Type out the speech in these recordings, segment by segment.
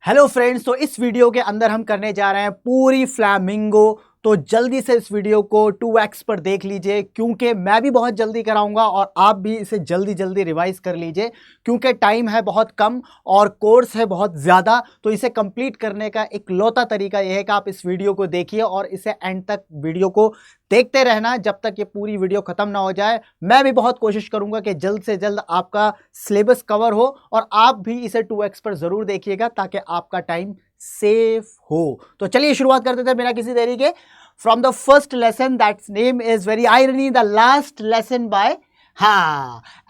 Hello friends, तो इस video के अंदर हम करने जा रहे हैं पूरी फ्लैमिंगो। तो जल्दी से इस वीडियो को 2x पर देख लीजिए, क्योंकि मैं भी बहुत जल्दी कराऊंगा और आप भी इसे जल्दी जल्दी रिवाइज कर लीजिए, क्योंकि टाइम है बहुत कम और कोर्स है बहुत ज़्यादा। तो इसे कंप्लीट करने का एक लौता तरीका यह है कि आप इस वीडियो को देखिए और इसे एंड तक वीडियो को देखते रहना जब तक ये पूरी वीडियो खत्म ना हो जाए। मैं भी बहुत कोशिश करूंगा कि जल्द से जल्द आपका सिलेबस कवर हो और आप भी इसे 2x पर ज़रूर देखिएगा ताकि आपका टाइम सेफ हो। तो चलिए शुरुआत करते थे बिना किसी देरी के। From the first lesson that's name is very irony, the last lesson by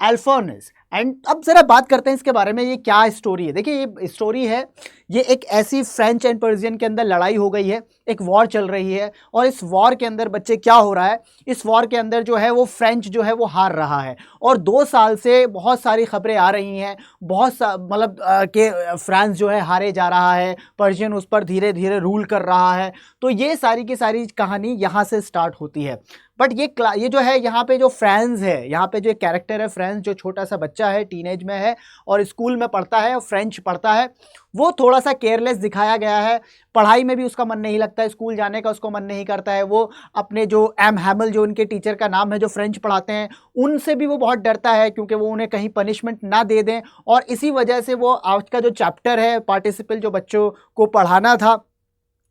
Alphonse. And अब जरा बात करते हैं इसके बारे में, ये क्या स्टोरी है। देखिए ये स्टोरी है, ये एक ऐसी फ्रेंच एंड पर्शियन के अंदर लड़ाई हो गई है, एक वॉर चल रही है और इस वॉर के अंदर बच्चे क्या हो रहा है, इस वॉर के अंदर जो है वो फ्रेंच जो है वो हार रहा है और 2 साल से बहुत सारी खबरें आ रही हैं, मतलब कि फ्रांस जो है हारे जा रहा है, पर्शियन उस पर धीरे धीरे रूल कर रहा है। तो ये सारी की सारी कहानी यहाँ से स्टार्ट होती है। बट ये जो है यहाँ पे जो फ्रांस है, यहाँ पे जो एक कैरेक्टर है फ्रांस, जो छोटा सा बच्चा है, टीनेज में है और स्कूल में पढ़ता है और फ्रेंच पढ़ता है, वो थोड़ा सा केयरलेस दिखाया गया है। पढ़ाई में भी उसका मन नहीं लगता है, स्कूल जाने का उसको मन नहीं करता है। वो अपने जो एम हैमल, जो उनके टीचर का नाम है, जो फ्रेंच पढ़ाते हैं, उनसे भी वो बहुत डरता है क्योंकि वो उन्हें कहीं पनिशमेंट ना दे दें। और इसी वजह से वो आज का जो चैप्टर है, पार्टिसिपल जो बच्चों को पढ़ाना था,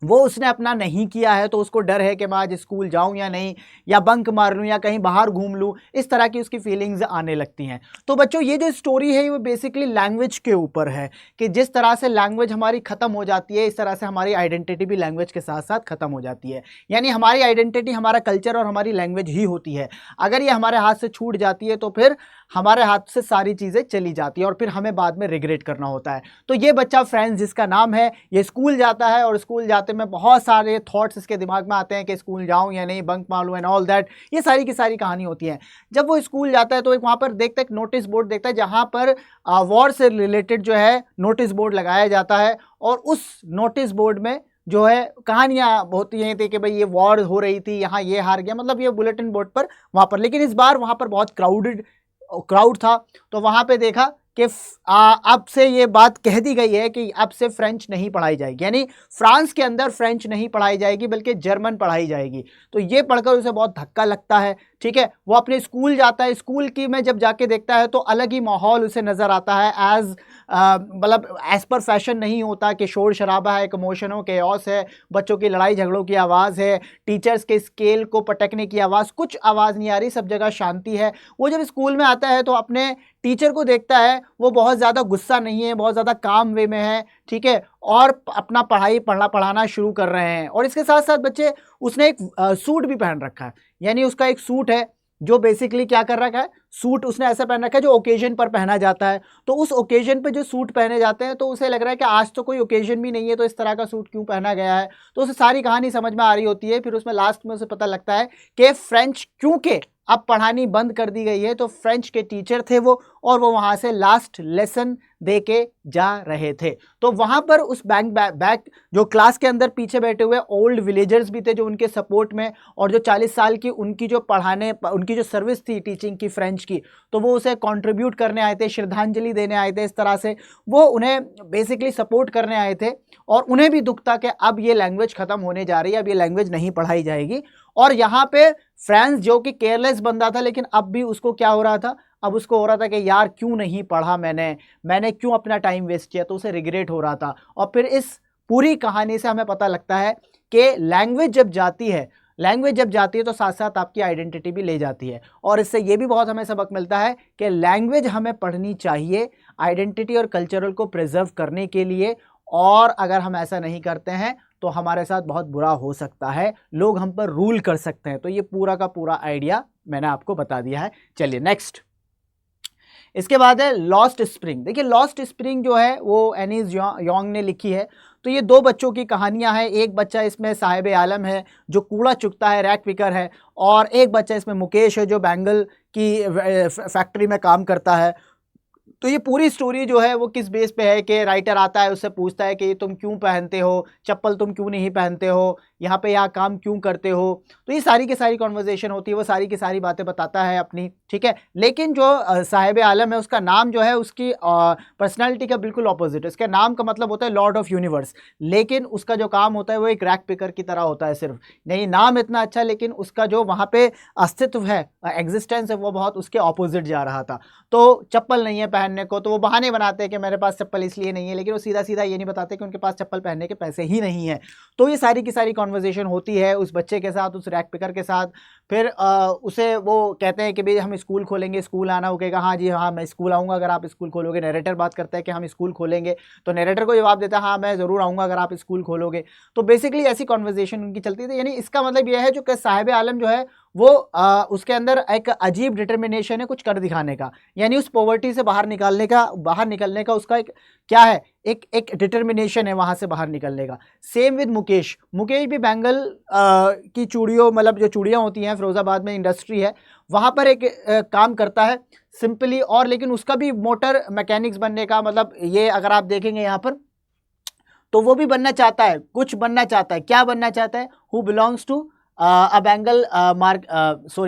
वो उसने अपना नहीं किया है। तो उसको डर है कि मैं आज स्कूल जाऊं या नहीं, या बंक मार लूं या कहीं बाहर घूम लूं, इस तरह की उसकी फीलिंग्स आने लगती हैं। तो बच्चों ये जो स्टोरी है वो बेसिकली लैंग्वेज के ऊपर है कि जिस तरह से लैंग्वेज हमारी ख़त्म हो जाती है, इस तरह से हमारी आइडेंटिटी भी लैंग्वेज के साथ साथ ख़त्म हो जाती है। यानी हमारी आइडेंटिटी हमारा कल्चर और हमारी लैंग्वेज ही होती है। अगर ये हमारे हाथ से छूट जाती है तो फिर हमारे हाथ से सारी चीज़ें चली जाती हैं और फिर हमें बाद में रिग्रेट करना होता है। तो ये बच्चा फ्रेंड्स जिसका नाम है, ये स्कूल जाता है और स्कूल जाते में बहुत सारे थॉट्स इसके दिमाग में आते हैं कि स्कूल जाऊं या नहीं, बंक मारूं एंड ऑल दैट। ये सारी की सारी कहानी होती है। जब वो स्कूल जाता है तो एक वहाँ पर देखता है, एक नोटिस बोर्ड देखता है जहाँ पर वॉर से रिलेटेड जो है नोटिस बोर्ड लगाया जाता है। और उस नोटिस बोर्ड में जो है कहानियां होती हैं थी कि भाई ये वॉर हो रही थी, यहाँ ये हार गया, मतलब ये बुलेटिन बोर्ड पर वहाँ पर। लेकिन इस बार वहाँ पर बहुत क्राउड था, तो वहाँ पे देखा कि अब से ये बात कह दी गई है कि अब से फ्रेंच नहीं पढ़ाई जाएगी, यानी फ्रांस के अंदर फ्रेंच नहीं पढ़ाई जाएगी बल्कि जर्मन पढ़ाई जाएगी। तो ये पढ़कर उसे बहुत धक्का लगता है। ठीक है, वो अपने स्कूल जाता है, स्कूल की में जब जाके देखता है तो अलग ही माहौल उसे नज़र आता है। मतलब एज पर फैशन नहीं होता कि शोर शराबा है, कमोशन हो, केओस है, बच्चों की लड़ाई झगड़ों की आवाज़ है, टीचर्स के स्केल को पटकने की आवाज़, कुछ आवाज़ नहीं आ रही, सब जगह शांति है। वो जब स्कूल में आता है तो अपने टीचर को देखता है, वो बहुत ज़्यादा गुस्सा नहीं है, बहुत ज़्यादा काम वे में है। ठीक है, और अपना पढ़ाना शुरू कर रहे हैं। और इसके साथ साथ बच्चे, उसने एक सूट भी पहन रखा है, यानी उसका एक सूट है जो बेसिकली क्या कर रखा है, सूट उसने ऐसा पहन रखा है जो ओकेजन पर पहना जाता है। तो उस ओकेजन पे जो सूट पहने जाते हैं तो उसे लग रहा है कि आज तो कोई ओकेजन भी नहीं है, तो इस तरह का सूट क्यों पहना गया है। तो उसे सारी कहानी समझ में आ रही होती है। फिर उसमें लास्ट में उसे पता लगता है कि फ्रेंच क्योंकि अब पढ़ानी बंद कर दी गई है, तो फ्रेंच के टीचर थे वो, और वो वहाँ से लास्ट लेसन दे के जा रहे थे। तो वहाँ पर उस बैक जो क्लास के अंदर पीछे बैठे हुए ओल्ड विलेजर्स भी थे जो उनके सपोर्ट में, और जो 40 साल की उनकी जो उनकी जो सर्विस थी टीचिंग की फ्रेंच की, तो वो उसे कंट्रीब्यूट करने आए थे, श्रद्धांजलि देने आए थे। इस तरह से वो उन्हें बेसिकली सपोर्ट करने आए थे और उन्हें भी दुख था कि अब ये लैंग्वेज ख़त्म होने जा रही है, अब ये लैंग्वेज नहीं पढ़ाई जाएगी। और यहाँ पे फ्रांस जो कि केयरलेस बंदा था, लेकिन अब भी उसको क्या हो रहा था, अब उसको हो रहा था कि यार क्यों नहीं पढ़ा मैंने क्यों अपना टाइम वेस्ट किया, तो उसे रिग्रेट हो रहा था। और फिर इस पूरी कहानी से हमें पता लगता है कि लैंग्वेज जब जाती है तो साथ साथ आपकी आइडेंटिटी भी ले जाती है। और इससे ये भी बहुत हमें सबक मिलता है कि लैंग्वेज हमें पढ़नी चाहिए आइडेंटिटी और कल्चरल को प्रिजर्व करने के लिए। और अगर हम ऐसा नहीं करते हैं तो हमारे साथ बहुत बुरा हो सकता है, लोग हम पर रूल कर सकते हैं। तो ये पूरा का पूरा आइडिया मैंने आपको बता दिया है। चलिए नेक्स्ट, इसके बाद है लॉस्ट स्प्रिंग। देखिए लॉस्ट स्प्रिंग जो है वो एनीज योंग ने लिखी है। तो ये 2 बच्चों की कहानियां हैं। एक बच्चा इसमें साहिब आलम है जो कूड़ा चुगता है, रैक पिकर है, और एक बच्चा इसमें मुकेश है जो बैंगल की फैक्ट्री में काम करता है। तो ये पूरी स्टोरी जो है वो किस बेस पे है कि राइटर आता है, उससे पूछता है कि तुम क्यों पहनते हो चप्पल, तुम क्यों नहीं पहनते हो, यहाँ पे यहाँ काम क्यों करते हो। तो ये सारी की सारी कॉन्वर्जेशन होती है, वो सारी की सारी बातें बताता है अपनी, ठीक है। लेकिन जो साहिब आलम है उसका नाम जो है उसकी पर्सनालिटी का बिल्कुल ऑपोजिट है। इसका नाम का मतलब होता है लॉर्ड ऑफ यूनिवर्स, लेकिन उसका जो काम होता है वो एक रैक पिकर की तरह होता है सिर्फ। नहीं, नाम इतना अच्छा, लेकिन उसका जो वहाँ पे अस्तित्व है, एग्जिस्टेंस है, वो बहुत उसके ऑपोजिट जा रहा था। तो चप्पल नहीं है पहनने को, तो वो बहाने बनाते हैं कि मेरे पास चप्पल इसलिए नहीं है, लेकिन वो सीधा सीधा ये नहीं बताते कि उनके पास चप्पल पहनने के पैसे ही नहीं है। तो ये सारी की सारी कॉन्वर्जेशन होती है उस बच्चे के साथ, उस रैक पिकर के साथ। फिर उसे वो कहते हैं कि भाई हम स्कूल खोलेंगे, स्कूल आना। वो कहेगा हाँ जी हाँ मैं स्कूल आऊँगा अगर आप स्कूल खोलोगे। नरेटर बात करता है कि हम स्कूल खोलेंगे, तो नरेटर को जवाब देता है हाँ मैं ज़रूर आऊँगा अगर आप स्कूल खोलोगे। तो बेसिकली ऐसी कॉन्वर्जेशन उनकी चलती थी। यानी इसका मतलब यह है जो कि साहिब आलम जो है वो उसके अंदर एक अजीब डिटर्मिनेशन है कुछ कर दिखाने का, यानी उस पॉवर्टी से बाहर निकलने का उसका एक क्या है, एक डिटर्मिनेशन है वहाँ से बाहर निकलने का। सेम विद मुकेश भी बैंगल की चूड़ियों, मतलब जो चूड़ियाँ होती हैं फिरोज़ाबाद में इंडस्ट्री है वहाँ पर एक काम करता है सिंपली। और लेकिन उसका भी मोटर मैकेनिक्स बनने का, मतलब ये अगर आप देखेंगे यहाँ पर तो वो भी बनना चाहता है, कुछ बनना चाहता है। क्या बनना चाहता है? Who belongs to a bangle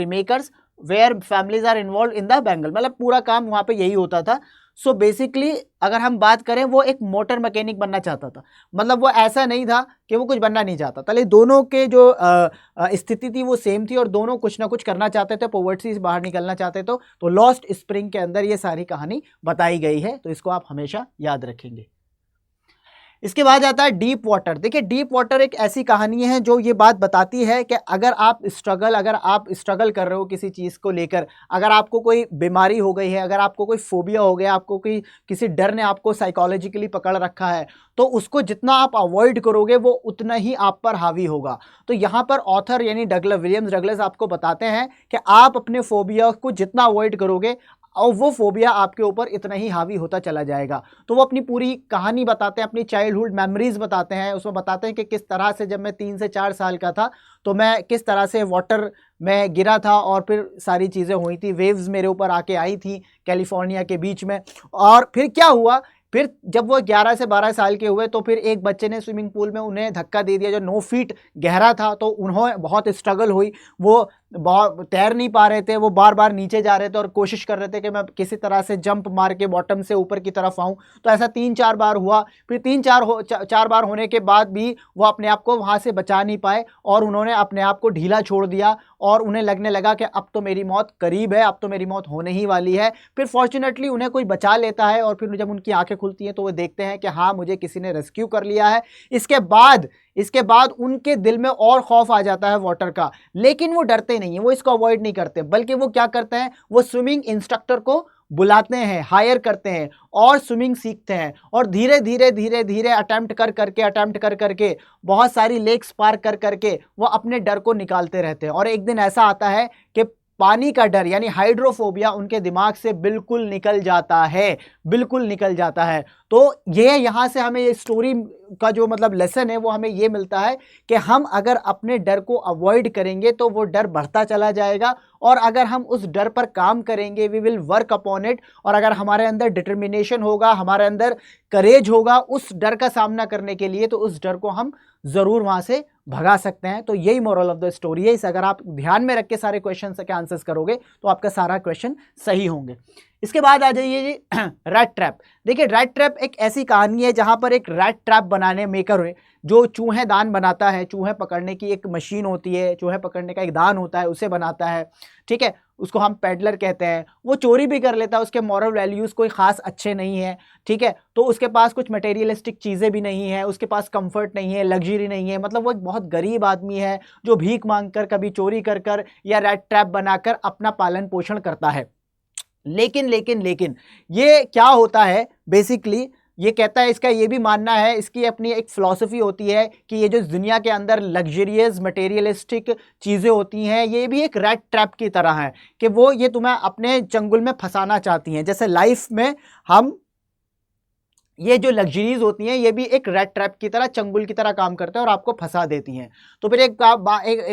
makers where families are involve in the bangle, मतलब पूरा काम वहाँ पे यही होता था। सो बेसिकली अगर हम बात करें, वो एक मोटर मैकेनिक बनना चाहता था, मतलब वो ऐसा नहीं था कि वो कुछ बनना नहीं चाहता था। लेकिन दोनों के जो स्थिति थी वो सेम थी, और दोनों कुछ ना कुछ करना चाहते थे, पॉवर्टी से बाहर निकलना चाहते थे। तो लॉस्ट स्प्रिंग के अंदर ये सारी कहानी बताई गई है, तो इसको आप हमेशा याद रखेंगे। इसके बाद आता है डीप वाटर। देखिए डीप वाटर एक ऐसी कहानी है जो ये बात बताती है कि अगर आप स्ट्रगल कर रहे हो किसी चीज़ को लेकर, अगर आपको कोई बीमारी हो गई है, अगर आपको कोई फोबिया हो गया, आपको कोई किसी डर ने आपको साइकोलॉजिकली पकड़ रखा है, तो उसको जितना आप अवॉइड करोगे वो उतना ही आप पर हावी होगा। तो यहाँ पर ऑथर यानी विलियम डगलस आपको बताते हैं कि आप अपने फोबिया को जितना अवॉइड करोगे और वो फोबिया आपके ऊपर इतना ही हावी होता चला जाएगा। तो वो अपनी पूरी कहानी बताते हैं, अपनी चाइल्डहुड मेमोरीज बताते हैं। उसमें बताते हैं कि किस तरह से जब मैं 3 से 4 साल का था तो मैं किस तरह से वाटर में गिरा था और फिर सारी चीज़ें हुई थी, वेव्स मेरे ऊपर आके आई थी कैलिफोर्निया के बीच में। और फिर क्या हुआ, फिर जब वो 11 से 12 साल के हुए तो फिर एक बच्चे ने स्विमिंग पूल में उन्हें धक्का दे दिया जो 9 फीट गहरा था। तो उन्हें बहुत स्ट्रगल हुई, वो बहुत तैर नहीं पा रहे थे, वो बार बार नीचे जा रहे थे और कोशिश कर रहे थे कि मैं किसी तरह से जंप मार के बॉटम से ऊपर की तरफ आऊं। तो ऐसा 3-4 बार हुआ। फिर 4 बार होने के बाद भी वो अपने आप को वहां से बचा नहीं पाए और उन्होंने अपने आप को ढीला छोड़ दिया और उन्हें लगने लगा कि अब तो मेरी मौत करीब है, अब तो मेरी मौत होने ही वाली है। फिर फॉर्चुनेटली उन्हें कोई बचा लेता है और फिर जब उनकी आंखें खुलती हैं तो वो देखते हैं कि हाँ मुझे किसी ने रेस्क्यू कर लिया है। इसके बाद उनके दिल में और खौफ आ जाता है वाटर का, लेकिन वो डरते नहीं है, वो इसको अवॉइड नहीं करते, बल्कि वो क्या करते हैं, वो स्विमिंग इंस्ट्रक्टर को बुलाते हैं, हायर करते हैं और स्विमिंग सीखते हैं। और धीरे धीरे अटेम्प्ट कर करके बहुत सारी लेक्स पार कर करके वो अपने डर को निकालते रहते हैं। और एक दिन ऐसा आता है कि पानी का डर यानी हाइड्रोफोबिया उनके दिमाग से बिल्कुल निकल जाता है। तो ये यहाँ से हमें ये स्टोरी का जो मतलब लेसन है वो हमें ये मिलता है कि हम अगर अपने डर को अवॉइड करेंगे तो वो डर बढ़ता चला जाएगा, और अगर हम उस डर पर काम करेंगे, we will work upon it, और अगर हमारे अंदर डिटर्मिनेशन होगा, हमारे अंदर करेज होगा उस डर का सामना करने के लिए, तो उस डर को हम ज़रूर वहाँ से भगा सकते हैं। तो यही मोरल ऑफ द स्टोरी है। इस अगर आप ध्यान में रख के सारे क्वेश्चन के आंसर्स करोगे तो आपका सारा क्वेश्चन सही होंगे। इसके बाद आ जाइए जी रैट ट्रैप। देखिए रैट ट्रैप एक ऐसी कहानी है जहां पर एक रैट ट्रैप बनाने मेकर हुए जो चूहे दान बनाता है, चूहे पकड़ने की एक मशीन होती है, चूहे पकड़ने का एक दान होता है, उसे बनाता है, ठीक है, उसको हम पेडलर कहते हैं। वो चोरी भी कर लेता है, उसके मॉरल वैल्यूज़ कोई ख़ास अच्छे नहीं है, ठीक है, तो उसके पास कुछ मटेरियलिस्टिक चीज़ें भी नहीं है, उसके पास कंफर्ट नहीं है, लग्जरी नहीं है, मतलब वो एक बहुत गरीब आदमी है जो भीख मांग कर, कभी चोरी कर कर या रैट ट्रैप बनाकर अपना पालन पोषण करता है। लेकिन ये क्या होता है, बेसिकली ये कहता है, इसका ये भी मानना है, इसकी अपनी एक फ़िलॉसफी होती है कि ये जो दुनिया के अंदर लग्जरियस मटेरियलिस्टिक चीज़ें होती हैं ये भी एक रैट ट्रैप की तरह है कि वो ये तुम्हें अपने चंगुल में फंसाना चाहती हैं। जैसे लाइफ में हम ये जो लग्जरीज होती हैं ये भी एक रेड ट्रैप की तरह, चंगुल की तरह काम करते हैं और आपको फंसा देती हैं। तो फिर एक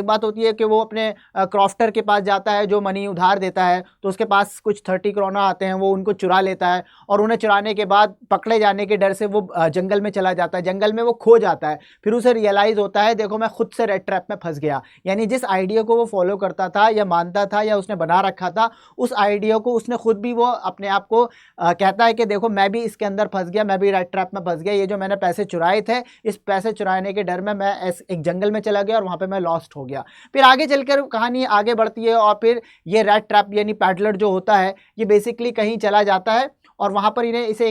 बात होती है कि वो अपने क्रॉफ्टर के पास जाता है जो मनी उधार देता है, तो उसके पास कुछ 30 करोना आते हैं, वो उनको चुरा लेता है और उन्हें चुराने के बाद पकड़े जाने के डर से वो जंगल में चला जाता है, जंगल में वो खो जाता है। फिर उसे रियलाइज़ होता है देखो मैं खुद से रेड ट्रैप में फंस गया। यानी जिस आइडिया को वो फॉलो करता था या मानता था या उसने बना रखा था, उस आइडिया को उसने खुद भी वो अपने आप को कहता है कि देखो मैं भी इसके अंदर फंस गया, मैं भी रेड ट्रैप में फंस गया। ये जो मैंने पैसे चुराए थे, इस पैसे चुराने के डर में मैं एक जंगल में चला गया और वहाँ पे मैं लॉस्ट हो गया। फिर आगे चलकर कहानी आगे बढ़ती है और फिर ये रेड ट्रैप यानी पैडलर जो होता है ये बेसिकली कहीं चला जाता है और वहाँ पर इसे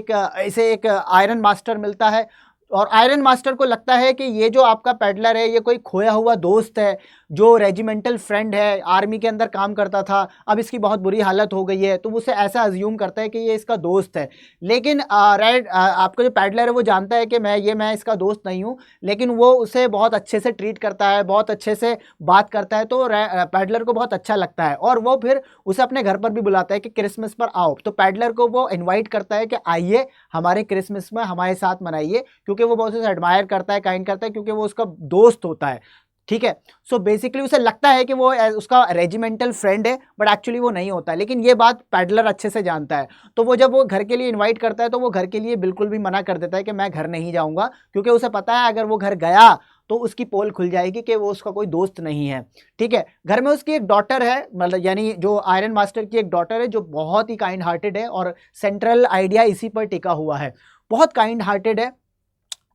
एक आयरन मास्टर मिलता है। और आयरन मास्टर को लगता है कि ये जो आपका पैडलर है ये कोई खोया हुआ दोस्त है, जो रेजिमेंटल फ्रेंड है, आर्मी के अंदर काम करता था, अब इसकी बहुत बुरी हालत हो गई है, तो उसे ऐसा अज्यूम करता है कि ये इसका दोस्त है। लेकिन आपका जो पैडलर है वो जानता है कि मैं इसका दोस्त नहीं हूँ, लेकिन वो उसे बहुत अच्छे से ट्रीट करता है, बहुत अच्छे से बात करता है, तो पैडलर को बहुत अच्छा लगता है और वो फिर उसे अपने घर पर भी बुलाता है कि क्रिसमस पर आओ। तो पैडलर को वो इन्वाइट करता है कि आइए हमारे क्रिसमस में हमारे साथ मनाइए, क्योंकि वो बहुत उसे एडमायर करता है, काइंड करता है, क्योंकि वो उसका दोस्त होता है। ठीक है, सो बेसिकली उसे लगता है कि वो उसका रेजिमेंटल फ्रेंड है, बट एक्चुअली वो नहीं होता है। लेकिन ये बात पैडलर अच्छे से जानता है, तो वो जब वो घर के लिए इनवाइट करता है तो वो घर के लिए बिल्कुल भी मना कर देता है कि मैं घर नहीं जाऊंगा, क्योंकि उसे पता है अगर वो घर गया तो उसकी पोल खुल जाएगी कि वो उसका कोई दोस्त नहीं है। ठीक है, घर में उसकी एक डॉटर है, मतलब यानी जो आयरन मास्टर की एक डॉटर है जो बहुत ही काइंड हार्टेड है और सेंट्रल आइडिया इसी पर टिका हुआ है, बहुत काइंड हार्टेड है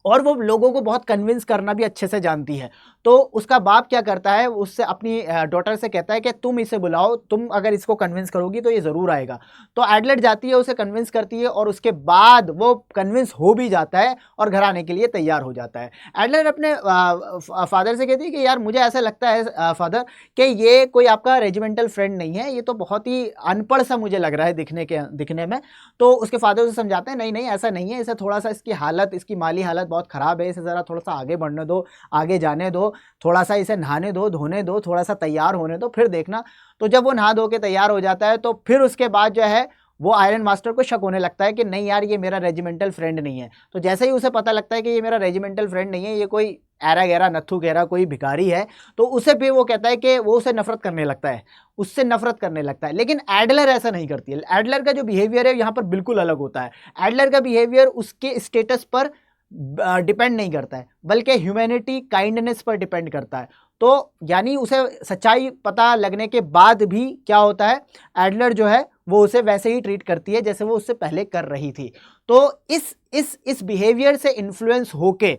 और वो लोगों को बहुत कन्विंस करना भी अच्छे से जानती है। तो उसका बाप क्या करता है, उससे अपनी डॉटर से कहता है कि तुम इसे बुलाओ, तुम अगर इसको कन्विंस करोगी तो ये ज़रूर आएगा। तो एडलेट जाती है, उसे कन्विंस करती है और उसके बाद वो कन्विंस हो भी जाता है और घर आने के लिए तैयार हो जाता है। एडलेट अपने फादर से कहती है कि यार मुझे ऐसा लगता है फादर कि ये कोई आपका रेजिमेंटल फ्रेंड नहीं है, ये तो बहुत ही अनपढ़ सा मुझे लग रहा है दिखने में। तो उसके फादर उसे समझाते हैं नहीं नहीं ऐसा नहीं है, इसे थोड़ा सा इसकी माली हालत बहुत ख़राब है, इसे ज़रा थोड़ा सा आगे बढ़ने दो, आगे जाने दो, थोड़ा सा इसे नहाने दो, धोने दो, थोड़ा सा तैयार होने दो, फिर देखना। तो जब वो नहा धो के तैयार हो जाता है तो फिर उसके बाद जो है वो आयरन मास्टर को शक होने लगता है कि नहीं यार ये मेरा रेजिमेंटल फ्रेंड नहीं है। तो जैसे ही उसे पता लगता है कि ये मेरा रेजिमेंटल फ्रेंड नहीं है, ये कोई ऐरा गहरा नत्थु गहरा कोई भिखारी है, तो उसे फिर वो कहता है कि वो उसे नफरत करने लगता है, उससे नफरत करने लगता है। लेकिन एडलर ऐसा नहीं करती है। एडलर का जो बिहेवियर है यहाँ पर बिल्कुल अलग होता है। एडलर का बिहेवियर उसके स्टेटस पर डिपेंड नहीं करता है, बल्कि ह्यूमैनिटी काइंडनेस पर डिपेंड करता है। तो यानी उसे सच्चाई पता लगने के बाद भी क्या होता है, एडलर जो है वो उसे वैसे ही ट्रीट करती है जैसे वो उससे पहले कर रही थी। तो इस बिहेवियर से इन्फ्लुएंस होके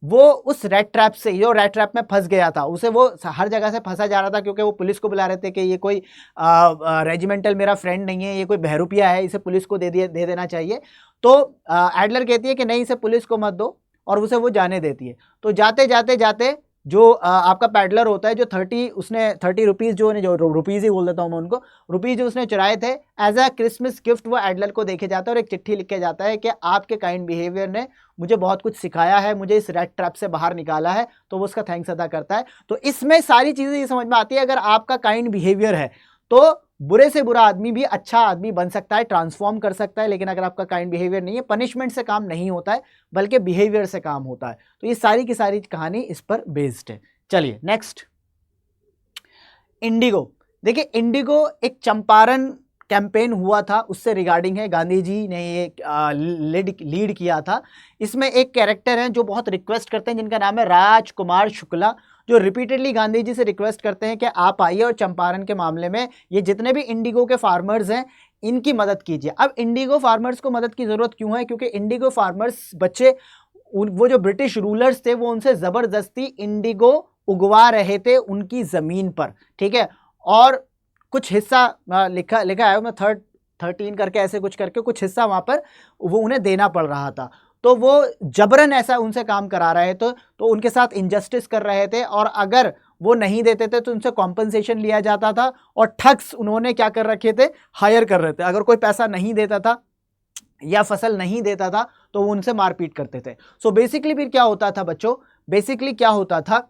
वो उस रेड ट्रैप से, जो रेड ट्रैप में फंस गया था, उसे वो हर जगह से फंसा जा रहा था, क्योंकि वो पुलिस को बुला रहे थे कि ये कोई रेजिमेंटल मेरा फ्रेंड नहीं है, ये कोई बहरूपिया है, इसे पुलिस को दे देना चाहिए। तो एडलर कहती है कि नहीं इसे पुलिस को मत दो, और उसे वो जाने देती है। तो जाते जाते जाते जो आपका पैडलर होता है, जो 30 रुपीज़ जो रुपीज़ ही बोल देता हूँ मैं उनको, रुपीज़ जो उसने चुराए थे एज अ क्रिसमस गिफ्ट, वो एडलर को देखे जाता है और एक चिट्ठी लिख के जाता है कि आपके काइंड बिहेवियर ने मुझे बहुत कुछ सिखाया है, मुझे इस रेड ट्रैप से बाहर निकाला है। तो वो उसका थैंक्स अदा करता है। तो इसमें सारी चीज़ें ये समझ में आती है, अगर आपका काइंड बिहेवियर है तो बुरे से बुरा आदमी भी अच्छा आदमी बन सकता है, ट्रांसफॉर्म कर सकता है। लेकिन अगर आपका काइंड बिहेवियर नहीं है, पनिशमेंट से काम नहीं होता है, बल्कि बिहेवियर से काम होता है। तो ये सारी की सारी कहानी इस पर बेस्ड है। चलिए नेक्स्ट, इंडिगो। देखिए इंडिगो एक चंपारण कैंपेन हुआ था, उससे रिगार्डिंग है, गांधी जी ने ये लीड किया था। इसमें एक कैरेक्टर हैं जो बहुत रिक्वेस्ट करते हैं, जिनका नाम है राजकुमार शुक्ला, जो रिपीटेडली गांधी जी से रिक्वेस्ट करते हैं कि आप आइए और चंपारण के मामले में ये जितने भी इंडिगो के फार्मर्स हैं इनकी मदद कीजिए। अब इंडिगो फार्मर्स को मदद की ज़रूरत क्यों है, क्योंकि इंडिगो फार्मर्स बच्चे, वो जो ब्रिटिश रूलर्स थे वो उनसे ज़बरदस्ती इंडिगो उगवा रहे थे उनकी ज़मीन पर। ठीक है, और कुछ हिस्सा लिखा है मैं 13 करके ऐसे कुछ हिस्सा वहाँ पर वो उन्हें देना पड़ रहा था। तो वो जबरन ऐसा उनसे काम करा रहे थे, तो उनके साथ इनजस्टिस कर रहे थे, और अगर वो नहीं देते थे तो उनसे कॉम्पनसेशन लिया जाता था। और ठग्स उन्होंने क्या कर रखे थे, हायर कर रहे थे। अगर कोई पैसा नहीं देता था या फसल नहीं देता था तो वो उनसे मारपीट करते थे। सो बेसिकली फिर क्या होता था बच्चों, बेसिकली क्या होता था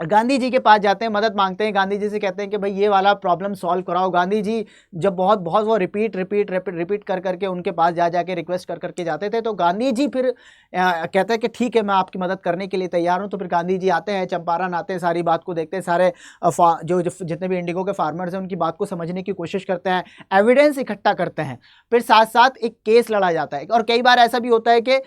गांधी जी के पास जाते हैं, मदद मांगते हैं, गांधी जी से कहते हैं कि भाई ये वाला प्रॉब्लम सॉल्व कराओ। गांधी जी जब बहुत बहुत वो रिपीट कर करके उनके पास जा जाके रिक्वेस्ट कर करके जाते थे, तो गांधी जी फिर कहते हैं कि ठीक है मैं आपकी मदद करने के लिए तैयार हूं। तो फिर गांधी जी आते हैं, चंपारण आते हैं, सारी बात को देखते हैं, सारे जो जितने भी इंडिगो के फार्मर्स हैं उनकी बात को समझने की कोशिश करते हैं, एविडेंस इकट्ठा करते हैं, फिर साथ साथ एक केस लड़ा जाता है। और कई बार ऐसा भी होता है कि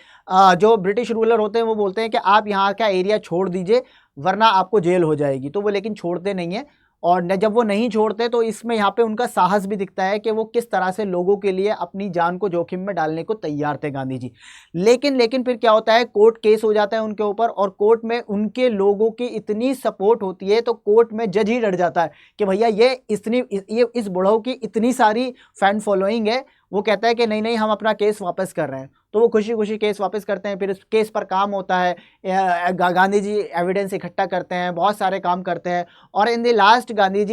जो ब्रिटिश रूलर होते हैं वो बोलते हैं कि आप यहाँ का एरिया छोड़ दीजिए वरना आपको जेल हो जाएगी, तो वो लेकिन छोड़ते नहीं है। और जब वो नहीं छोड़ते तो इसमें यहाँ पे उनका साहस भी दिखता है कि वो किस तरह से लोगों के लिए अपनी जान को जोखिम में डालने को तैयार थे गांधी जी। लेकिन फिर क्या होता है, कोर्ट केस हो जाता है उनके ऊपर, और कोर्ट में उनके लोगों की इतनी सपोर्ट होती है तो कोर्ट में जज ही डर जाता है कि भैया ये इस बुढ़ऊ की इतनी सारी फैन फॉलोइंग है। वो कहता है कि नहीं नहीं हम अपना केस वापस कर रहे हैं, तो वो खुशी खुशी केस वापस करते हैं। फिर इस केस पर काम होता है, गांधी जी एविडेंस इकट्ठा करते हैं, बहुत सारे काम करते हैं, और in the last Gandhi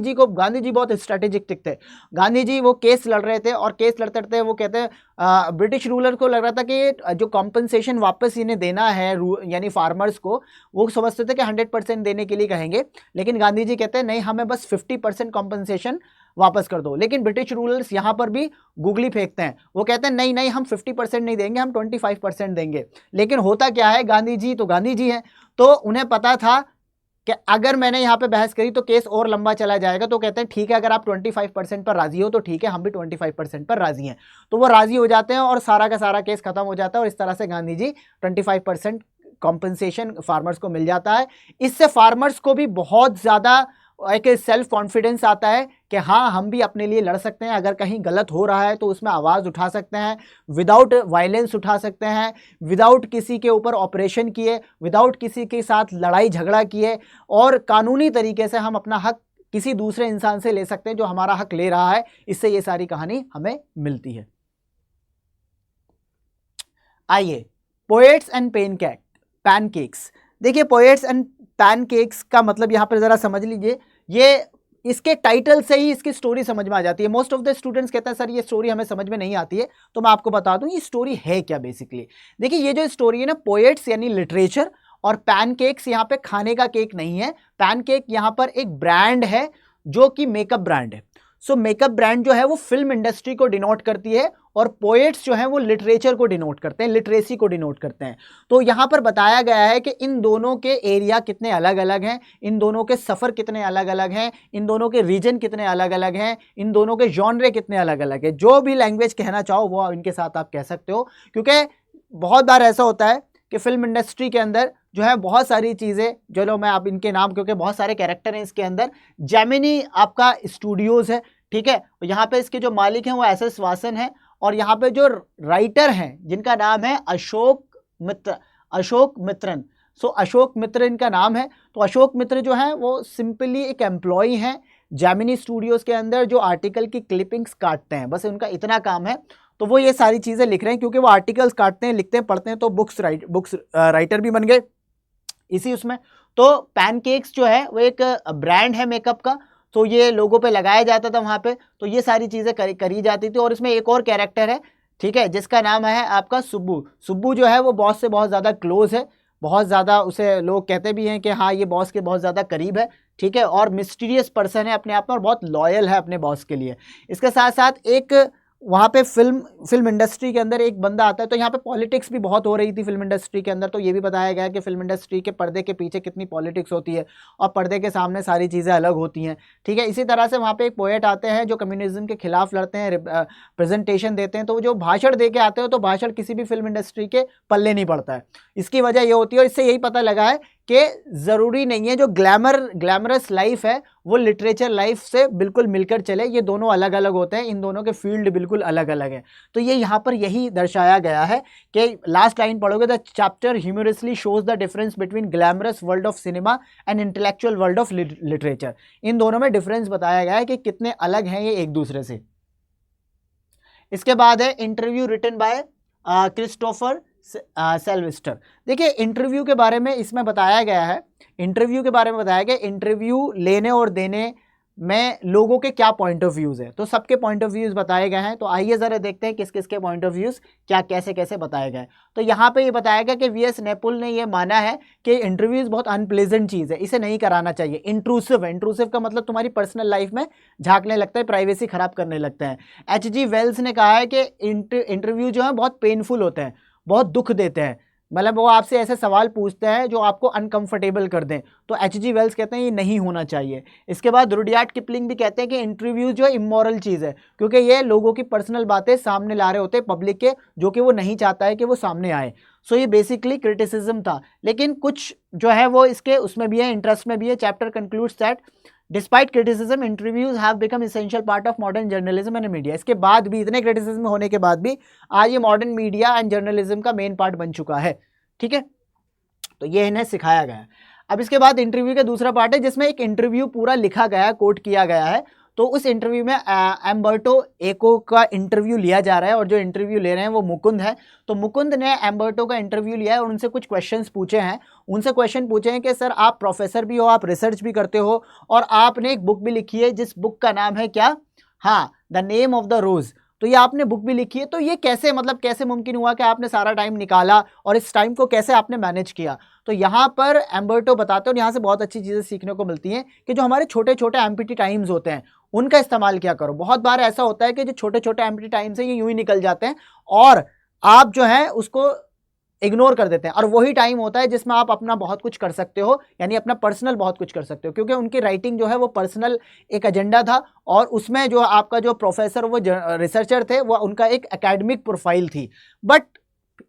ji बहुत स्ट्रेटेजिक थे। गांधी जी वो केस लड़ रहे थे, और केस लड़ते लड़ते वो कहते हैं ब्रिटिश रूलर को लग रहा था कि जो कॉम्पनसेशन वापस इन्हें देना है यानी फार्मर्स को, वो समझते थे कि 100% देने के लिए कहेंगे, लेकिन गांधी जी कहते हैं नहीं हमें बस 50% कॉम्पनसेशन वापस कर दो। लेकिन ब्रिटिश रूलर्स यहां पर भी गुगली फेंकते हैं, वो कहते हैं नहीं नहीं हम 50% नहीं देंगे, हम 25% देंगे। लेकिन होता क्या है, गांधी जी तो गांधी जी हैं, तो उन्हें पता था कि अगर मैंने यहां पे बहस करी तो केस और लंबा चला जाएगा। तो कहते हैं ठीक है अगर आप 25% पर राजी हो तो ठीक है, हम भी 25% पर राजी हैं। तो वो राजी हो जाते हैं और सारा का सारा केस खत्म हो जाता है, और इस तरह से गांधी जी 25% कॉम्पनसेशन फार्मर्स को मिल जाता है। इससे फार्मर्स को भी बहुत ज़्यादा एक सेल्फ कॉन्फिडेंस आता है कि हाँ हम भी अपने लिए लड़ सकते हैं, अगर कहीं गलत हो रहा है तो उसमें आवाज़ उठा सकते हैं, विदाउट वायलेंस उठा सकते हैं, विदाउट किसी के ऊपर ऑपरेशन किए, विदाउट किसी के साथ लड़ाई झगड़ा किए, और कानूनी तरीके से हम अपना हक किसी दूसरे इंसान से ले सकते हैं जो हमारा हक ले रहा है। इससे ये सारी कहानी हमें मिलती है। आइए पोएट्स एंड पैनकेक्स। देखिए पोएट्स एंड पैनकेक्स का मतलब यहाँ पर जरा समझ लीजिए, ये इसके टाइटल से ही इसकी स्टोरी समझ में आ जाती है। मोस्ट ऑफ द स्टूडेंट्स कहते हैं सर ये स्टोरी हमें समझ में नहीं आती है, तो मैं आपको बता दूं ये स्टोरी है क्या बेसिकली। देखिए ये जो स्टोरी है ना, पोएट्स यानी लिटरेचर, और पैनकेक्स यहाँ पे खाने का केक नहीं है। पैनकेक यहाँ पर एक ब्रांड है जो कि मेकअप ब्रांड है। सो मेकअप ब्रांड जो है वो फिल्म इंडस्ट्री को डिनोट करती है, और पोएट्स जो हैं वो लिटरेचर को डिनोट करते हैं, लिटरेसी को डिनोट करते हैं। तो यहाँ पर बताया गया है कि इन दोनों के एरिया कितने अलग अलग हैं, इन दोनों के सफ़र कितने अलग अलग हैं, इन दोनों के रीजन कितने अलग अलग हैं, इन दोनों के जॉनरे कितने अलग अलग हैं। जो भी लैंग्वेज कहना चाहो वो इनके साथ आप कह सकते हो, क्योंकि बहुत बार ऐसा होता है कि फिल्म इंडस्ट्री के अंदर जो है बहुत सारी चीज़ें, चलो मैं आप इनके नाम, क्योंकि बहुत सारे कैरेक्टर हैं इसके अंदर। जेमिनी आपका स्टूडियोज़ है, ठीक है, यहाँ पे इसके जो मालिक हैं वो SS वासन है, और यहाँ पे जो राइटर हैं जिनका नाम है अशोक मित्रन। सो अशोक मित्र इनका नाम है। तो अशोक मित्र जो है वो सिंपली एक एम्प्लॉई हैं जेमिनी स्टूडियोज़ के अंदर, जो आर्टिकल की क्लिपिंग्स काटते हैं, बस उनका इतना काम है। तो वो ये सारी चीज़ें लिख रहे हैं, क्योंकि वो आर्टिकल्स काटते हैं, लिखते हैं, पढ़ते हैं, तो बुक्स राइटर भी बन गए इसी उसमें। तो पैनकेक्स जो है वो एक ब्रांड है मेकअप का, तो ये लोगों पे लगाया जाता था वहाँ पे, तो ये सारी चीज़ें करी जाती थी। और इसमें एक और कैरेक्टर है, ठीक है, जिसका नाम है आपका सुब्बू जो है वो बॉस से बहुत ज़्यादा क्लोज है, बहुत ज़्यादा उसे लोग कहते भी हैं कि हाँ ये बॉस के बहुत ज़्यादा करीब है, ठीक है, और मिस्टीरियस पर्सन है अपने आप में, और बहुत लॉयल है अपने बॉस के लिए। इसके साथ साथ एक वहाँ पे फिल्म इंडस्ट्री के अंदर एक बंदा आता है। तो यहाँ पे पॉलिटिक्स भी बहुत हो रही थी फिल्म इंडस्ट्री के अंदर, तो ये भी बताया गया है कि फिल्म इंडस्ट्री के पर्दे के पीछे कितनी पॉलिटिक्स होती है और पर्दे के सामने सारी चीज़ें अलग होती हैं, ठीक है। इसी तरह से वहाँ पे एक पोएट आते हैं जो कम्युनिज्म के खिलाफ लड़ते हैं, प्रेजेंटेशन देते हैं। तो जो भाषण दे के आते हो तो भाषण किसी भी फिल्म इंडस्ट्री के पल्ले नहीं पड़ता है। इसकी वजह ये होती है, और इससे यही पता लगा है कि ज़रूरी नहीं है जो ग्लैमरस लाइफ है वो लिटरेचर लाइफ से बिल्कुल मिलकर चले, ये दोनों अलग अलग होते हैं, इन दोनों के फील्ड बिल्कुल अलग अलग हैं। तो ये यहाँ पर यही दर्शाया गया है कि लास्ट लाइन पढ़ोगे, the chapter humorously shows the difference between glamorous world of cinema and intellectual world of literature. इन दोनों में डिफरेंस बताया गया है कि कितने अलग हैं ये एक दूसरे से। इसके बाद है इंटरव्यू रिटन बाय क्रिस्टोफर सेल्विस्टर। देखिए इंटरव्यू के बारे में इसमें बताया गया है, इंटरव्यू के बारे में बताया गया, इंटरव्यू लेने और देने में लोगों के क्या पॉइंट ऑफ व्यूज़ है। तो सबके पॉइंट ऑफ व्यूज़ बताए गए हैं, तो आइए ज़रा देखते हैं किस किस के पॉइंट ऑफ व्यूज़ क्या कैसे कैसे बताए गए। तो यहाँ पे ये बताया गया कि वीएस नेपुल ने ये माना है कि इंटरव्यूज़ बहुत अनप्लेजेंट चीज़ है, इसे नहीं कराना चाहिए, इंट्रूसिव है। इंट्रूसिव का मतलब तुम्हारी पर्सनल लाइफ में झांकने लगता है, प्राइवेसी खराब करने लगता है। एच.जी. वेल्स ने कहा है कि इंटरव्यू जो है बहुत पेनफुल होते हैं, बहुत दुख देते हैं, मतलब वो आपसे ऐसे सवाल पूछते हैं जो आपको अनकंफर्टेबल कर दें। तो एच.जी. वेल्स कहते हैं ये नहीं होना चाहिए। इसके बाद रुडयार्ड किपलिंग भी कहते हैं कि इंटरव्यू जो है इमोरल चीज़ है, क्योंकि ये लोगों की पर्सनल बातें सामने ला रहे होते हैं पब्लिक के, जो कि वो नहीं चाहता है कि वो सामने आए। सो ये बेसिकली क्रिटिसिज्म था, लेकिन कुछ जो है वो इसके उसमें भी है, इंटरेस्ट में भी है। Chapter concludes that despite criticism interviews have become essential part of modern journalism and media. इसके बाद भी, इतने क्रिटिसिज्म होने के बाद भी, आज ये मॉडर्न मीडिया एंड जर्नलिज्म का मेन पार्ट बन चुका है। ठीक है, तो ये इन्हें सिखाया गया है। अब इसके बाद इंटरव्यू का दूसरा पार्ट है जिसमें एक इंटरव्यू पूरा लिखा गया है, कोट किया गया है। तो उस इंटरव्यू में एम्बर्टो एको का इंटरव्यू लिया जा रहा है, और जो इंटरव्यू ले रहे हैं वो मुकुंद है। तो मुकुंद ने एम्बर्टो का इंटरव्यू लिया है और उनसे कुछ क्वेश्चंस पूछे हैं। उनसे क्वेश्चन पूछे हैं कि सर आप प्रोफेसर भी हो, आप रिसर्च भी करते हो, और आपने एक बुक भी लिखी है जिस बुक का नाम है क्या, हाँ, द नेम ऑफ द रोज। तो ये आपने बुक भी लिखी है, तो ये कैसे, मतलब कैसे मुमकिन हुआ कि आपने सारा टाइम निकाला और इस टाइम को कैसे आपने मैनेज किया। तो यहाँ पर एम्बर्टो बताते हैं, और यहाँ से बहुत अच्छी चीज़ें सीखने को मिलती हैं कि जो हमारे छोटे छोटे एम्प्टी टाइम्स होते हैं उनका इस्तेमाल क्या करो। बहुत बार ऐसा होता है कि जो छोटे छोटे एम्प्टी टाइम्स हैं ये यूं ही निकल जाते हैं और आप जो है उसको इग्नोर कर देते हैं, और वही टाइम होता है जिसमें आप अपना बहुत कुछ कर सकते हो, यानी अपना पर्सनल बहुत कुछ कर सकते हो। क्योंकि उनकी राइटिंग जो है वो पर्सनल एक एजेंडा था, और उसमें जो आपका जो प्रोफेसर वो रिसर्चर थे वो उनका एक एकेडमिक प्रोफाइल थी। बट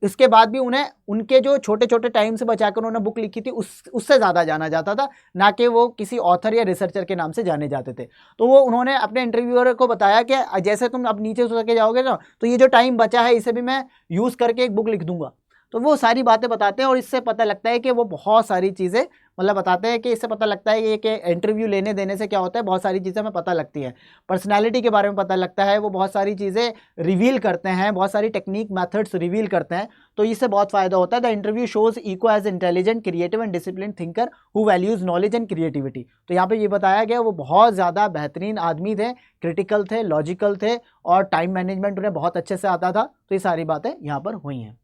इसके बाद भी उन्हें उनके जो छोटे छोटे टाइम से बचाकर उन्होंने बुक लिखी थी उससे ज़्यादा जाना जाता था, ना कि वो किसी ऑथर या रिसर्चर के नाम से जाने जाते थे। तो वो उन्होंने अपने इंटरव्यूअर को बताया कि जैसे तुम अब नीचे उतर के जाओगे ना, तो ये जो टाइम बचा है इसे भी मैं यूज़ करके एक बुक लिख दूंगा। तो वो सारी बातें बताते हैं, और इससे पता लगता है कि वो बहुत सारी चीज़ें मतलब बताते हैं कि इससे पता लगता है कि इंटरव्यू लेने देने से क्या होता है, बहुत सारी चीज़ें हमें पता लगती हैं, पर्सनालिटी के बारे में पता लगता है, वो बहुत सारी चीज़ें रिवील करते हैं, बहुत सारी टेक्निक मेथड्स रिवील करते हैं। तो इससे बहुत फ़ायदा होता है। The interview shows echo as intelligent, creative and discipline thinker who values knowledge and creativity. तो यहाँ पे ये बताया गया वो बहुत ज़्यादा बेहतरीन आदमी थे, क्रिटिकल थे, लॉजिकल थे, और टाइम मैनेजमेंट उन्हें बहुत अच्छे से आता था। तो ये सारी बातें यहाँ पर हुई हैं।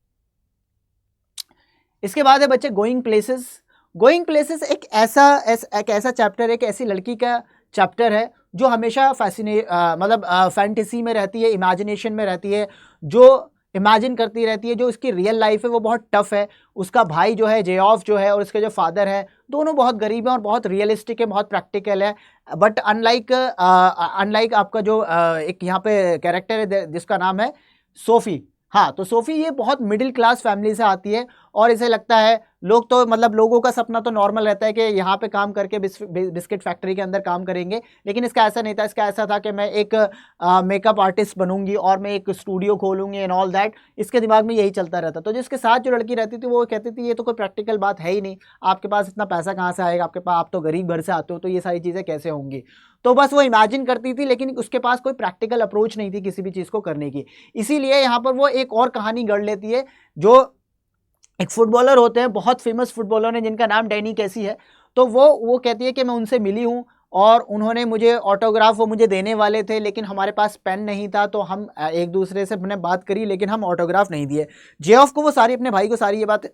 इसके बाद है बच्चे गोइंग प्लेसेस। गोइंग प्लेसेस एक ऐसा चैप्टर है, एक ऐसी लड़की का चैप्टर है जो हमेशा मतलब फैंटेसी में रहती है, इमेजिनेशन में रहती है, जो इमेजिन करती रहती है। जो इसकी रियल लाइफ है वो बहुत टफ है। उसका भाई जो है जेऑफ जो है, और उसके जो फादर है, दोनों बहुत गरीब हैं और बहुत रियलिस्टिक है, बहुत प्रैक्टिकल है। बट अनलाइक आपका जो एक यहाँ पे कैरेक्टर है जिसका नाम है सोफ़ी। हाँ, तो सोफ़ी ये बहुत मिडिल क्लास फैमिली से आती है, और इसे लगता है लोग तो मतलब लोगों का सपना तो नॉर्मल रहता है कि यहाँ पे काम करके बिस्किट फैक्ट्री के अंदर काम करेंगे, लेकिन इसका ऐसा नहीं था। इसका ऐसा था कि मैं एक मेकअप आर्टिस्ट बनूंगी और मैं एक स्टूडियो खोलूंगी एंड ऑल दैट। इसके दिमाग में यही चलता रहता। तो जिसके साथ जो लड़की रहती थी वो कहती थी ये तो कोई प्रैक्टिकल बात है ही नहीं, आपके पास इतना पैसा कहाँ से आएगा, आपके पास, आप तो गरीब घर से आते हो, तो ये सारी चीज़ें कैसे होंगी। तो बस वो इमेजिन करती थी, लेकिन उसके पास कोई प्रैक्टिकल अप्रोच नहीं थी किसी भी चीज़ को करने की। इसीलिए यहाँ पर वो एक और कहानी गढ़ लेती है। जो एक फुटबॉलर होते हैं, बहुत फेमस फुटबॉलर हैं जिनका नाम डैनी कैसी है। तो वो कहती है कि मैं उनसे मिली हूँ और उन्होंने मुझे ऑटोग्राफ वो मुझे देने वाले थे, लेकिन हमारे पास पेन नहीं था, तो हम एक दूसरे से हमने बात करी, लेकिन हम ऑटोग्राफ नहीं दिए। जेऑफ को वो सारी, अपने भाई को सारी ये बात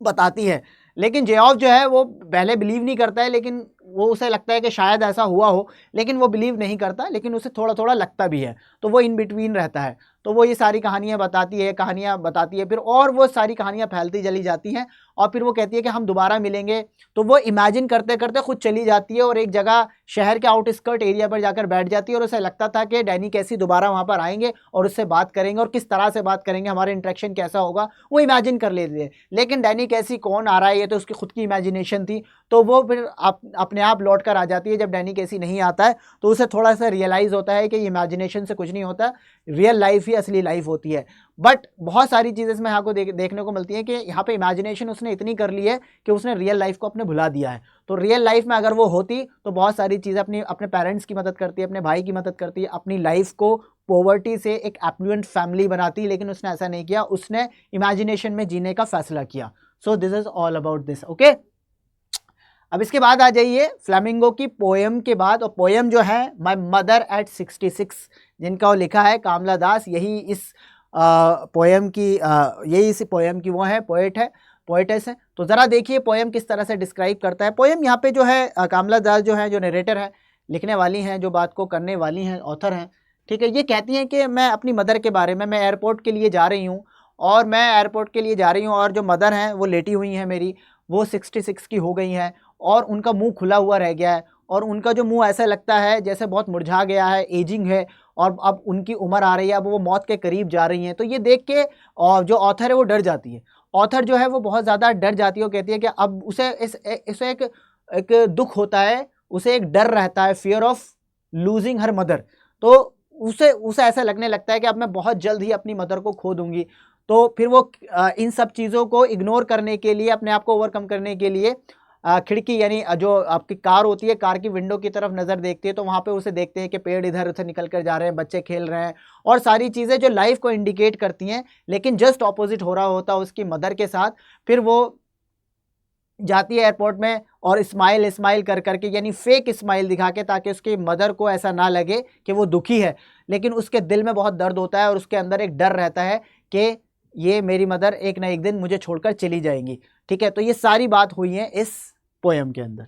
बताती है, लेकिन जेऑफ जो है वो पहले बिलीव नहीं करता है, लेकिन वो उसे लगता है कि शायद ऐसा हुआ हो, लेकिन वो बिलीव नहीं करता, लेकिन उसे थोड़ा थोड़ा लगता भी है। तो वो इन बिटवीन रहता है। तो वो ये सारी कहानियाँ बताती है फिर, और वो सारी कहानियाँ फैलती चली जाती हैं, और फिर वो कहती है कि हम दोबारा मिलेंगे। तो वो इमेजिन करते करते खुद चली जाती है और एक जगह शहर के आउटस्कर्ट एरिया पर जाकर बैठ जाती है, और उसे लगता था कि डैनी कैसी दोबारा वहाँ पर आएंगे और उससे बात करेंगे, और किस तरह से बात करेंगे, हमारा इंटरेक्शन कैसा होगा, वो इमेजिन कर लेती है। लेकिन डैनी कैसी कौन आ रहा है, ये तो उसकी खुद की इमेजिनेशन थी। तो वो फिर अपने आप लौट कर आ जाती है जब डैनी कैसी नहीं आता है। तो उसे थोड़ा सा रियलाइज़ होता है कि इमेजिनेशन से कुछ नहीं होता, रियल लाइफ ही असली लाइफ होती है। बट बहुत सारी चीज़ें इसमें यहाँ को देखने को मिलती है कि यहाँ पे इमेजिनेशन उसने इतनी कर ली है कि उसने रियल लाइफ को अपने भुला दिया है। तो रियल लाइफ में अगर वो होती तो बहुत सारी चीज़ें अपने पेरेंट्स की मदद करती है, अपने भाई की मदद करती है, अपनी लाइफ को पॉवर्टी से एक एफ्लुएंट फैमिली बनाती, लेकिन उसने ऐसा नहीं किया, उसने इमेजिनेशन में जीने का फैसला किया। So this is all about this. Okay, अब इसके बाद आ जाइए फ्लैमिंगो की पोएम के बाद, और पोएम जो है माय मदर एट 66, जिनका वो लिखा है कामला दास, यही इस पोएम की यही इस पोएम की वो है पोएटेस है। तो ज़रा देखिए पोएम किस तरह से डिस्क्राइब करता है। पोएम यहाँ पे जो है कामला दास जो है, जो नरेटर है, लिखने वाली हैं, जो बात को करने वाली हैं, ऑथर हैं, ठीक है। ये कहती हैं कि मैं अपनी मदर के बारे में, मैं एयरपोर्ट के लिए जा रही हूँ और जो मदर हैं वो लेटी हुई हैं मेरी, वो 66 की हो गई हैं और उनका मुंह खुला हुआ रह गया है, और उनका जो मुंह ऐसा लगता है जैसे बहुत मुरझा गया है, एजिंग है, और अब उनकी उम्र आ रही है, अब वो मौत के करीब जा रही हैं। तो ये देख के और जो ऑथर है वो डर जाती है, ऑथर जो है वो बहुत ज़्यादा डर जाती है। वो कहती है कि अब उसे इसे एक दुख होता है, उसे एक डर रहता है, fear of losing her mother. तो उसे ऐसा लगने लगता है कि अब मैं बहुत जल्द ही अपनी मदर को खो दूंगी। तो फिर वो इन सब चीज़ों को इग्नोर करने के लिए, अपने आप को ओवरकम करने के लिए खिड़की यानी जो आपकी कार होती है, कार की विंडो की तरफ नज़र देखती है, तो वहाँ पे उसे देखते हैं कि पेड़ इधर उधर निकल कर जा रहे हैं, बच्चे खेल रहे हैं, और सारी चीज़ें जो लाइफ को इंडिकेट करती हैं, लेकिन जस्ट ऑपोजिट हो रहा होता है उसकी मदर के साथ। फिर वो जाती है एयरपोर्ट में और स्माइल कर करके, यानी फेक स्माइल दिखा के, ताकि उसकी मदर को ऐसा ना लगे कि वो दुखी है, लेकिन उसके दिल में बहुत दर्द होता है और उसके अंदर एक डर रहता है कि ये मेरी मदर एक ना एक दिन मुझे छोड़कर चली जाएंगी, ठीक है। तो ये सारी बात हुई है इस पोएम के अंदर।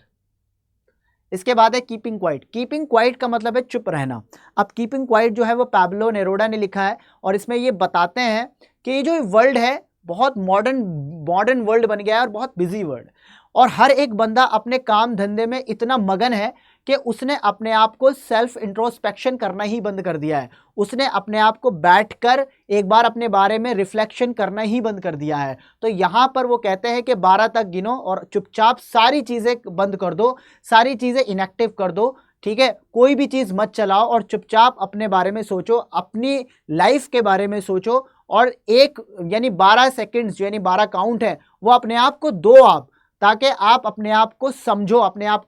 इसके बाद है कीपिंग क्वाइट। कीपिंग क्वाइट का मतलब है चुप रहना। अब कीपिंग क्वाइट जो है वो पाब्लो नेरूदा ने लिखा है, और इसमें ये बताते हैं कि ये जो वर्ल्ड है बहुत मॉडर्न वर्ल्ड बन गया है और बहुत बिजी वर्ल्ड, और हर एक बंदा अपने काम धंधे में इतना मगन है कि उसने अपने आप को सेल्फ इंट्रोस्पेक्शन करना ही बंद कर दिया है। उसने अपने आप को बैठकर एक बार अपने बारे में रिफ्लेक्शन करना ही बंद कर दिया है। तो यहाँ पर वो कहते हैं कि 12 तक गिनो और चुपचाप सारी चीज़ें बंद कर दो, सारी चीज़ें इनएक्टिव कर दो, ठीक है। कोई भी चीज़ मत चलाओ और चुपचाप अपने बारे में सोचो, अपनी लाइफ के बारे में सोचो, और एक यानी 12 सेकेंड्स यानी 12 काउंट है, वो अपने आप को दो आप, ताकि आप अपने आप को समझो, अपने आप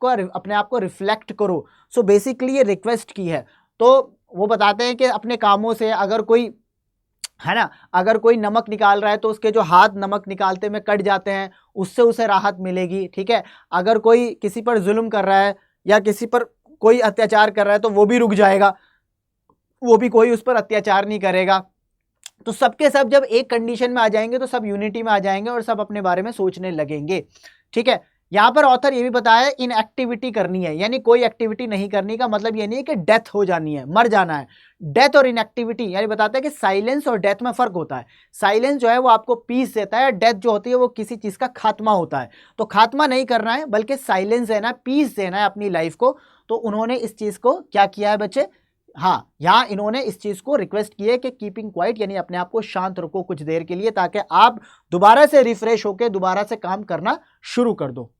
को रिफ्लेक्ट करो। सो बेसिकली ये रिक्वेस्ट की है। तो वो बताते हैं कि अपने कामों से अगर कोई है ना, अगर कोई नमक निकाल रहा है तो उसके जो हाथ नमक निकालते में कट जाते हैं, उससे उसे राहत मिलेगी, ठीक है। अगर कोई किसी पर जुल्म कर रहा है या किसी पर कोई अत्याचार कर रहा है तो वो भी रुक जाएगा, वो भी कोई उस पर अत्याचार नहीं करेगा। तो सबके सब जब एक कंडीशन में आ जाएंगे तो सब यूनिटी में आ जाएंगे और सब अपने बारे में सोचने लगेंगे, ठीक है। यहां पर ऑथर ये भी बताया इनएक्टिविटी करनी है, यानी कोई एक्टिविटी नहीं करने का मतलब ये नहीं है कि डेथ हो जानी है, मर जाना है। डेथ और इनएक्टिविटी यानी बताता है कि साइलेंस और डेथ में फर्क होता है। साइलेंस जो है वो आपको पीस देता है, डेथ जो होती है वो किसी चीज का खात्मा होता है। तो खात्मा नहीं करना है बल्कि साइलेंस देना है, पीस देना है अपनी लाइफ को। तो उन्होंने इस चीज को क्या किया है बच्चे, हाँ, यहाँ इन्होंने इस चीज को रिक्वेस्ट की है कि कीपिंग क्वाइट यानी अपने आप को शांत रखो कुछ देर के लिए, ताकि आप दोबारा से रिफ्रेश होकर दोबारा से काम करना शुरू कर दो।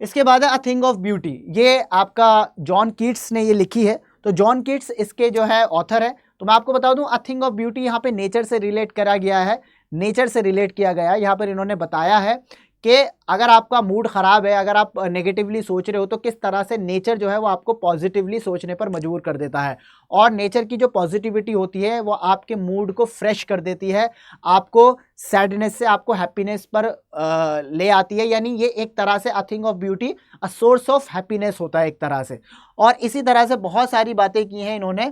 इसके बाद है अ थिंग ऑफ ब्यूटी। ये आपका जॉन कीट्स ने ये लिखी है। तो जॉन कीट्स इसके जो है ऑथर है। तो मैं आपको बता दूं अ थिंग ऑफ ब्यूटी यहाँ पे नेचर से रिलेट करा गया है, नेचर से रिलेट किया गया है। यहाँ पर इन्होंने बताया है कि अगर आपका मूड ख़राब है, अगर आप नेगेटिवली सोच रहे हो, तो किस तरह से नेचर जो है वो आपको पॉजिटिवली सोचने पर मजबूर कर देता है। और नेचर की जो पॉजिटिविटी होती है वो आपके मूड को फ्रेश कर देती है, आपको सैडनेस से आपको हैप्पीनेस पर ले आती है। यानी ये एक तरह से a thing of beauty a source of happiness होता है एक तरह से। और इसी तरह से बहुत सारी बातें की हैं इन्होंने,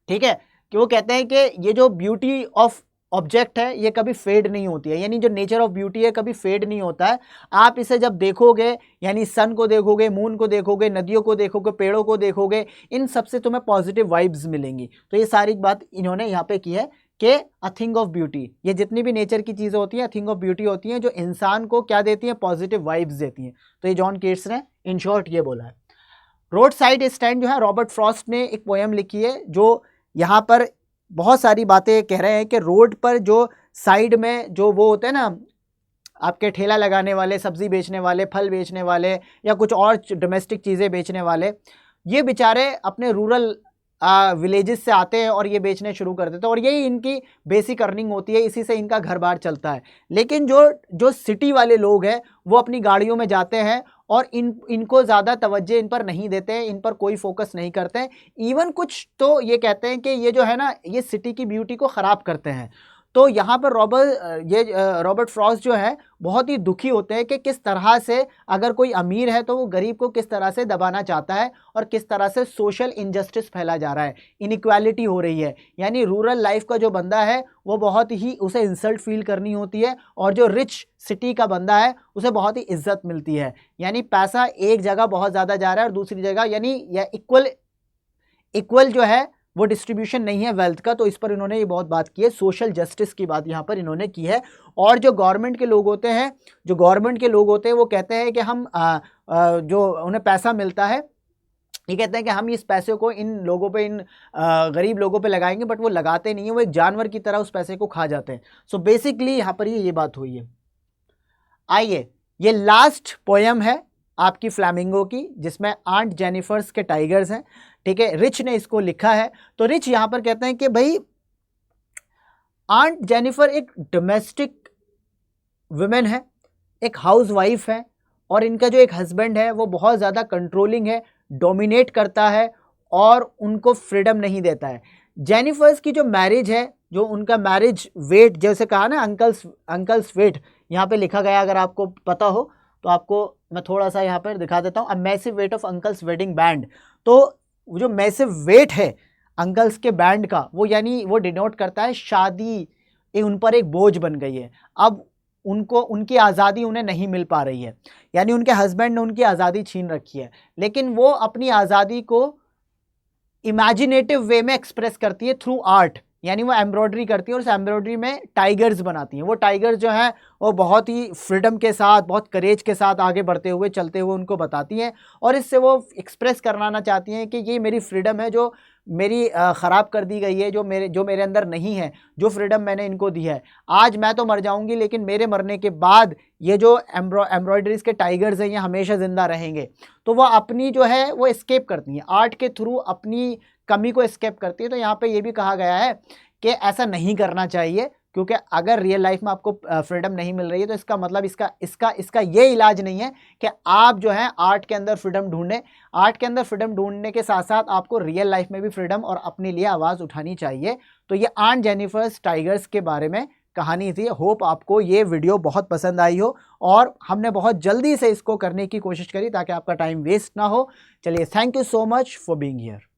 ठीक है, कि वो कहते हैं कि ये जो ब्यूटी ऑफ ऑब्जेक्ट है ये कभी फेड नहीं होती है, यानी जो नेचर ऑफ ब्यूटी है कभी फेड नहीं होता है। आप इसे जब देखोगे, यानी सन को देखोगे, मून को देखोगे, नदियों को देखोगे, पेड़ों को देखोगे, इन सबसे तुम्हें पॉजिटिव वाइब्स मिलेंगी। तो ये सारी बात इन्होंने यहाँ पे की है कि अ थिंग ऑफ ब्यूटी, ये जितनी भी नेचर की चीज़ें होती हैं अ थिंग ऑफ ब्यूटी होती हैं, जो इंसान को क्या देती हैं, पॉजिटिव वाइब्स देती हैं। तो ये जॉन कीट्स ने इन शॉर्ट ये बोला है। रोड साइड स्टैंड जो है रॉबर्ट फ्रॉस्ट ने एक पोएम लिखी है, जो यहाँ पर बहुत सारी बातें कह रहे हैं कि रोड पर जो साइड में जो वो होते हैं ना, आपके ठेला लगाने वाले, सब्जी बेचने वाले, फल बेचने वाले या कुछ और डोमेस्टिक चीज़ें बेचने वाले, ये बेचारे अपने रूरल विलेजेस से आते हैं और ये बेचने शुरू कर देते हैं, और यही इनकी बेसिक अर्निंग होती है, इसी से इनका घर बार चलता है। लेकिन जो सिटी वाले लोग हैं वो अपनी गाड़ियों में जाते हैं और इनको ज़्यादा तवज्जो इन पर नहीं देते हैं, इन पर कोई फोकस नहीं करते हैं। इवन कुछ तो ये कहते हैं कि ये जो है ना, ये सिटी की ब्यूटी को ख़राब करते हैं। तो यहाँ पर रॉबर्ट फ्रॉस्ट जो है बहुत ही दुखी होते हैं कि किस तरह से अगर कोई अमीर है तो वो गरीब को किस तरह से दबाना चाहता है और किस तरह से सोशल इनजस्टिस फैला जा रहा है, इनइक्वालिटी हो रही है। यानी रूरल लाइफ का जो बंदा है वो बहुत ही उसे इंसल्ट फील करनी होती है और जो रिच सिटी का बंदा है उसे बहुत ही इज्जत मिलती है। यानी पैसा एक जगह बहुत ज़्यादा जा रहा है और दूसरी जगह यानी इक्वल जो है वो डिस्ट्रीब्यूशन नहीं है वेल्थ का। तो इस पर इन्होंने ये बहुत बात की है, सोशल जस्टिस की बात यहाँ पर इन्होंने की है। और जो गवर्नमेंट के लोग होते हैं वो कहते हैं कि हम जो उन्हें पैसा मिलता है, ये कहते हैं कि हम इस पैसे को इन लोगों पे, इन गरीब लोगों पे लगाएंगे, बट वो लगाते नहीं है, वो एक जानवर की तरह उस पैसे को खा जाते हैं। सो बेसिकली यहाँ पर ये बात हुई है। आइए, ये लास्ट पोयम है आपकी फ्लैमिंगो की, जिसमें आंट जेनिफर्स के टाइगर्स हैं, ठीक है। रिच ने इसको लिखा है। तो रिच यहां पर कहते हैं कि भाई आंट जेनिफर एक डोमेस्टिक वुमेन है, एक हाउस वाइफ है, और इनका जो एक हस्बैंड है वो बहुत ज़्यादा कंट्रोलिंग है, डोमिनेट करता है और उनको फ्रीडम नहीं देता है। जेनिफर्स की जो मैरिज है, जो उनका मैरिज वेट, जैसे कहा ना अंकल्स वेट, यहाँ पे लिखा गया, अगर आपको पता हो तो आपको मैं थोड़ा सा यहाँ पर दिखा देता हूँ, a massive weight of uncle's wedding band. तो जो मैसिव वेट है अंकल्स के बैंड का, वो यानी वो डिनोट करता है शादी उन पर एक बोझ बन गई है। अब उनको उनकी आज़ादी उन्हें नहीं मिल पा रही है, यानी उनके हस्बैंड ने उनकी आज़ादी छीन रखी है, लेकिन वो अपनी आज़ादी को इमेजिनेटिव वे में एक्सप्रेस करती है थ्रू आर्ट। यानी वो एम्ब्रॉयडरी करती है और उस एम्ब्रॉयडरी में टाइगर्स बनाती हैं। वो टाइगर्स जो हैं वो बहुत ही फ्रीडम के साथ, बहुत करेज के साथ आगे बढ़ते हुए, चलते हुए उनको बताती हैं, और इससे वो एक्सप्रेस करवाना चाहती हैं कि ये मेरी फ्रीडम है जो मेरी ख़राब कर दी गई है, जो मेरे अंदर नहीं है, जो फ्रीडम मैंने इनको दी है। आज मैं तो मर जाऊंगी, लेकिन मेरे मरने के बाद ये जो एम्ब्रॉयडरीज के टाइगर्स हैं ये हमेशा ज़िंदा रहेंगे। तो वो अपनी जो है वो एस्केप करती हैं, आर्ट के थ्रू अपनी कमी को एस्केप करती है। तो यहाँ पे ये भी कहा गया है कि ऐसा नहीं करना चाहिए, क्योंकि अगर रियल लाइफ में आपको फ्रीडम नहीं मिल रही है तो इसका मतलब इसका ये इलाज नहीं है कि आप जो है आर्ट के अंदर फ्रीडम ढूंढें। आर्ट के अंदर फ्रीडम ढूंढने के साथ साथ आपको रियल लाइफ में भी फ्रीडम और अपने लिए आवाज़ उठानी चाहिए। तो ये आंट जेनिफर्स टाइगर्स के बारे में कहानी थी। होप आपको ये वीडियो बहुत पसंद आई हो, और हमने बहुत जल्दी से इसको करने की कोशिश करी ताकि आपका टाइम वेस्ट ना हो। चलिए, thank you so much for being here.